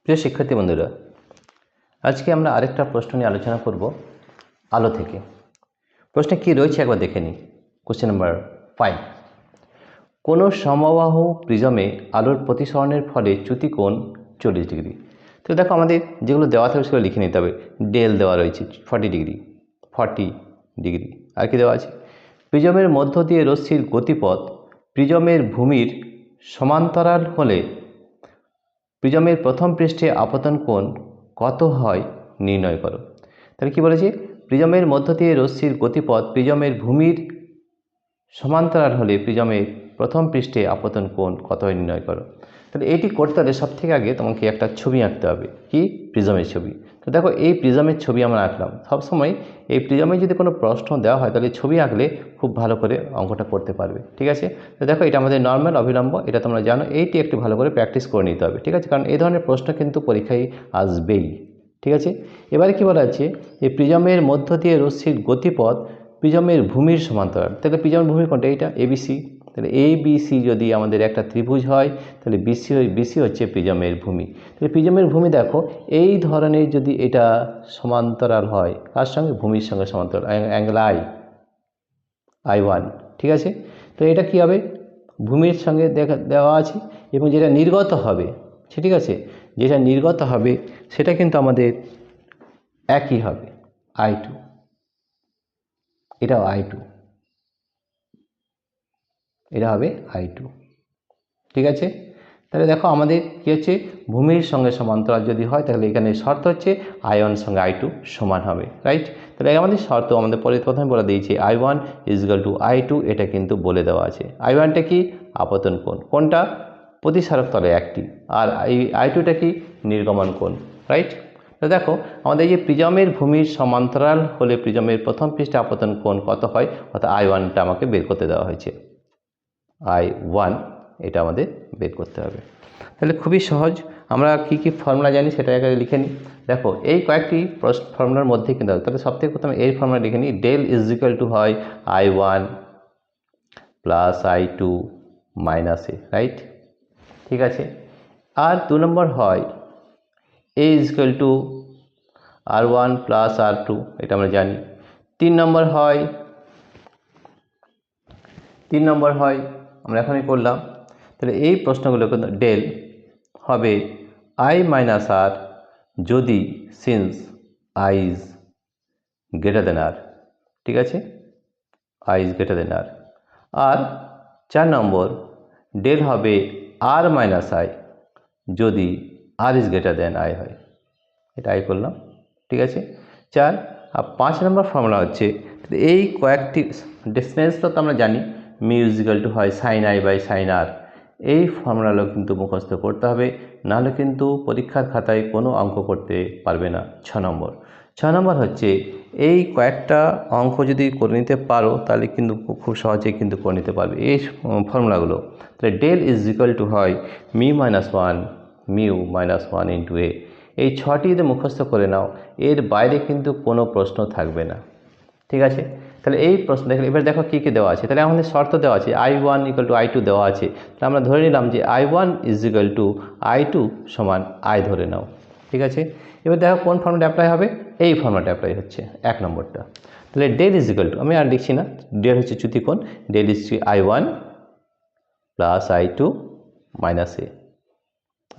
প্রিয় শিক্ষার্থী বন্ধুরা, আজকে আমরা আরেকটা প্রশ্ন নিয়ে আলোচনা করব আলো থেকে। প্রশ্নে কি রয়েছে একবার দেখে নিই। কোশ্চেন নাম্বার 5, কোনো সমবাহু প্রিজমে আলোর প্রতিসরণের ফলে চ্যুতি কোণ 40 ডিগ্রি। তো দেখো, আমাদের যেগুলো দেওয়া থাকবে সেগুলো লিখে নিতে হবে। ডেল দেওয়া রয়েছে 40 ডিগ্রি, 40 ডিগ্রি। আর কি দেওয়া আছে? প্রিজমের মধ্য দিয়ে রশ্মির গতিপথ প্রিজমের ভূমির সমান্তরাল হলে প্রিজমের প্রথম পৃষ্ঠে আপতন কোণ কত হয় নির্ণয় করো। তাহলে কি বলেছি? প্রিজমের মধ্য দিয়ে রশ্মির গতিপথ প্রিজমের ভূমির সমান্তরাল হলে প্রিজমের প্রথম পৃষ্ঠে আপতন কোণ কত হয় নির্ণয় করো। তাহলে এটি করতে হলে সব থেকে আগে তোমাকে একটা ছবি আঁকতে হবে। কি? প্রিজমের ছবি। তো দেখো, এই প্রিজমের ছবি আমরা আঁকলাম। সবসময় এই প্রিজমে যদি কোনো প্রশ্ন দেওয়া হয় তাহলে ছবি আঁকলে খুব ভালো করে অঙ্কটা করতে পারবে। ঠিক আছে? তো দেখো, এটা আমাদের নর্মাল অবিলম্ব, এটা তোমরা জানো। এইটি একটু ভালো করে প্র্যাকটিস করে নিতে হবে। ঠিক আছে? কারণ এই ধরনের প্রশ্ন কিন্তু পরীক্ষায় আসবেই। ঠিক আছে? এবারে কি বলা আছে? এই প্রিজমের মধ্য দিয়ে রশ্মির গতিপথ প্রিজমের ভূমির সমান্তরাল। তাহলে প্রিজমের ভূমি কোনটা? এইটা এবিসি। তাহলে এবিসি যদি আমাদের একটা ত্রিভুজ হয় তাহলে বিসি হচ্ছে প্রিজমের ভূমি। তাহলে প্রিজমের ভূমি দেখো, এই ধরনের যদি এটা সমান্তরাল হয়, কার সঙ্গে? ভূমির সঙ্গে সমান্তরাল, অ্যাঙ্গেল I1। ঠিক আছে? তো এটা কি হবে? ভূমির সঙ্গে দেওয়া আছে, এবং যেটা নির্গত হবে, ঠিক আছে, যেটা নির্গত হবে সেটা কিন্তু আমাদের একই হবে, I2। এটাও I2, এটা হবে I2। ঠিক আছে? তাহলে দেখো, আমাদের কি হচ্ছে? ভূমির সঙ্গে সমান্তরাল যদি হয় তাহলে এখানে শর্ত হচ্ছে I1 সঙ্গে I2 সমান হবে। রাইট? তাহলে আমাদের শর্ত আমাদের প্রথমে বলে দিয়েছি I1 = I2, এটা কিন্তু বলে দেওয়া আছে। I1টা কি? আপতন কোণ। কোনটা? প্রতিসারক তলে একটি। আর I2টা কি? নির্গমন কোণ। রাইট? তো দেখো, আমাদের যে প্রিজমের ভূমির সমান্তরাল হলে প্রিজমের প্রথম পৃষ্ঠে আপতন কোণ কত হয়, অর্থাৎ I1টা আমাকে বের করতে দেওয়া হয়েছে। I1 এটা আমাদের বের করতে হবে। তাহলে খুবই সহজ। আমরা কি কি ফর্মুলা জানি সেটা আগে লিখে নিই। দেখো, এই কয়েকটি ফর্মুলার মধ্যে কিন্তু, তাহলে সবথেকে প্রথমে এই ফর্মুলা লিখে নিই। ডেল = হয় I1 + I2 - A। রাইট? ঠিক আছে? আর 2 নম্বর হয় A = R1 + R2, এটা আমরা জানি। 3 নম্বর হয় আমরা এখনই করলাম। তাহলে এই প্রশ্নগুলো কিন্তু ডেল হবে I - R যদি since I is greater than R। ঠিক আছে? I is greater than R। আর 4 নম্বর ডেল হবে R - I যদি R is greater than I হয়। এটা I করলাম। ঠিক আছে? 4 আর 5 নম্বর ফর্মুলা হচ্ছে, এই কয়েকটি ডিসটেন্স তো আমরা জানি, মিউ = হয় sin I/sin R। এই ফর্মুলাগুলো কিন্তু মুখস্থ করতে হবে, নাহলে কিন্তু পরীক্ষার খাতায় কোনো অঙ্ক করতে পারবে না। 6 নম্বর হচ্ছে, এই কয়েকটা অঙ্ক যদি করে নিতে পারো তাহলে কিন্তু খুব সহজেই কিন্তু করে নিতে পারবে এই ফর্মুলাগুলো। তাহলে ডেল = হয় μ-1 × A। এই 6টি যদি মুখস্থ করে নাও, এর বাইরে কিন্তু কোনো প্রশ্ন থাকবে না। ঠিক আছে? তাহলে এই প্রশ্ন দেখলে, এবার দেখো কী কী দেওয়া আছে। তাহলে আমাদের শর্ত দেওয়া আছে I1 = I2 দেওয়া আছে। তাহলে আমরা ধরে নিলাম যে I1 = I2 সমান I ধরে নাও। ঠিক আছে? এবার দেখো কোন ফর্মুলা অ্যাপ্লাই হবে। এই ফর্মুলাটা অ্যাপ্লাই হচ্ছে 1 নম্বরটা। তাহলে ডেল = আমি আর লিখছি না, ডেল হচ্ছে চ্যুতিকোণ। Del I1 + I2 - A।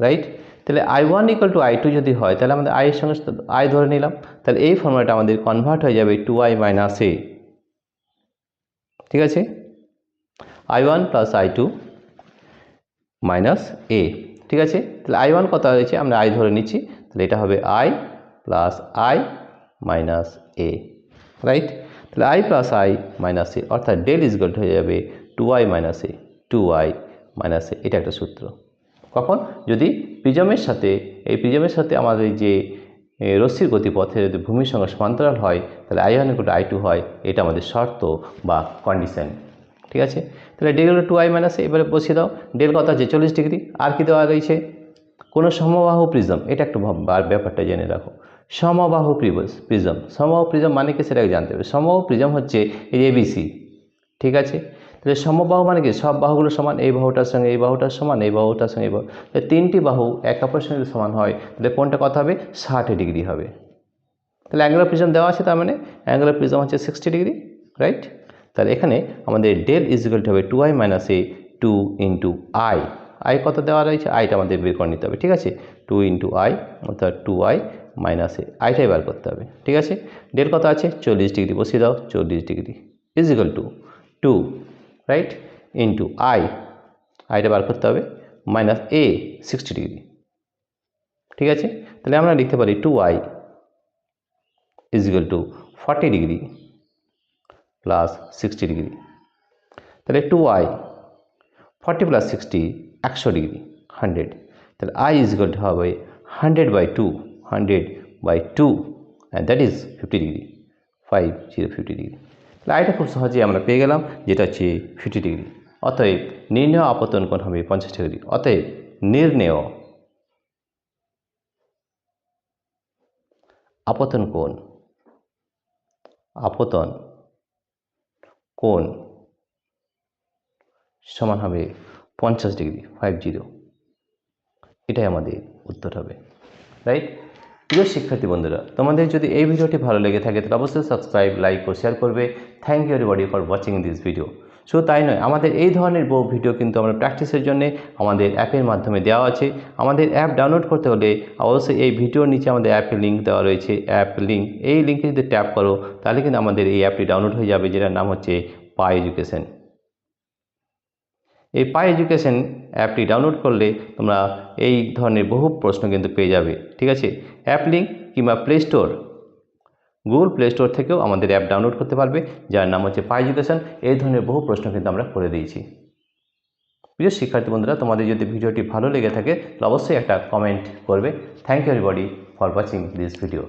Right? তাহলে I1 = I2 যদি হয় তাহলে আমাদের I এর সঙ্গে I ধরে নিলাম। তাহলে এই ফর্মুলাটা আমাদের কনভার্ট হয়ে যাবে 2I - A। ঠিক আছে? I1 + I2 - A। ঠিক আছে? তাহলে I1 কত হয়েছে আমরা I ধরে নিচ্ছি, তাহলে এটা হবে I + I - A। রাইট? তাহলে I + I - A, অর্থাৎ ডেল = হয়ে যাবে 2I - A, 2I - A। এটা একটা সূত্র। কখন? যদি প্রিজমের সাথে আমাদের যে রশ্মির গতিপথে যদি ভূমির সঙ্গে সমান্তরাল হয় তাহলে I1 = I2 হয়। এটা আমাদের শর্ত বা কন্ডিশন। ঠিক আছে? তাহলে ডেল হলো 2I - A। এবারে বসিয়ে দাও। ডেল কত আছে? 40 ডিগ্রি। আর কি দেওয়া রয়েছে? কোনো সমবাহু প্রিজম, এটা একটু ব্যাপারটা জেনে রাখো। সমবাহু প্রিজম মানে কি সেটাকে জানতে হবে। সমবাহু প্রিজম হচ্ছে এই ABC। ঠিক আছে? তাহলে সমবাহু মানে কি, সব বাহুগুলো সমান, এই বাহুটার সঙ্গে এই বাহুটার সমান, এই বাহুটার সঙ্গে এই বাহু, তাহলে তিনটি বাহু এক অপরের সঙ্গে সমান হয়, তাহলে কোণটা কত হবে, 60 ডিগ্রি হবে। তাহলে অ্যাঙ্গুলার প্রিজম দেওয়া আছে, তার মানে অ্যাঙ্গুলার প্রিজম হচ্ছে 60 ডিগ্রি, রাইট। তাহলে এখানে আমাদের ডেল ইজ ইকুয়াল টু হবে 2i minus A 2 into I. I কত দেওয়া রয়েছে, আইটা আমাদের বের করে নিতে হবে, ঠিক আছে। 2 ইন্টু আই অর্থাৎ 2i মাইনাস এ, আইটাই বার করতে হবে, ঠিক আছে। ডেল কত আছে, 40 ডিগ্রি, বসিয়ে দাও 40 degree is equal to 2, right, into আইটা বার করতে হবে, মাইনাস এ 60 ডিগ্রি, ঠিক আছে। তাহলে আমরা লিখতে পারি 2i is equal to 40 degree plus 60 degree. তাহলে 2i 40 প্লাস 60 100 ডিগ্রি, 100। তাহলে i ইজ ইকুয়াল টু হবে 100/2, 100/2 and that is 50 degree, 50 degree. তাহলে আইটা খুব সহজেই আমরা পেয়ে গেলাম, যেটা হচ্ছে 50 ডিগ্রি। অতএব নির্ণেয় আপতন কোণ হবে 50 ডিগ্রি। অতএব নির্ণেয় আপতন কোণ সমান হবে 50 ডিগ্রি, 50। এটাই আমাদের উত্তর হবে, রাইট। প্রিয় শিক্ষার্থী বন্ধুরা, তোমাদের যদি এই ভিডিওটি ভালো লেগে থাকে তাহলে অবশ্যই সাবস্ক্রাইব, লাইক ও শেয়ার করবে। Thank you everybody for watching this video. শুধু তাই নয়, আমাদের এই ধরনের বহু ভিডিও কিন্তু আমরা প্র্যাকটিসের জন্য আমাদের অ্যাপের মাধ্যমে দেওয়া আছে। আমাদের অ্যাপ ডাউনলোড করতে হলে অবশ্যই এই ভিডিওর নিচে আমাদের অ্যাপের লিঙ্ক দেওয়া রয়েছে, অ্যাপ লিঙ্ক। এই লিঙ্কে যদি ট্যাপ করো তাহলে কিন্তু আমাদের এই অ্যাপটি ডাউনলোড হয়ে যাবে, যেটার নাম হচ্ছে পাই এডুকেশন। এই পাই এডুকেশন অ্যাপটি ডাউনলোড করলে তোমরা এই ধরনের বহু প্রশ্ন কিন্তু পেয়ে যাবে, ঠিক আছে। অ্যাপ লিঙ্ক কিংবা গুগল প্লে স্টোর থেকেও আমাদের অ্যাপ ডাউনলোড করতে পারবে, যার নাম হচ্ছে পাই এডুকেশন। এই ধরনের বহু প্রশ্ন কিন্তু আমরা করে দিয়েছি। প্রিয় শিক্ষার্থী বন্ধুরা, তোমাদের যদি ভিডিওটি ভালো লেগে থাকে তাহলে অবশ্যই একটা কমেন্ট করবে। Thank you everybody for watching this video.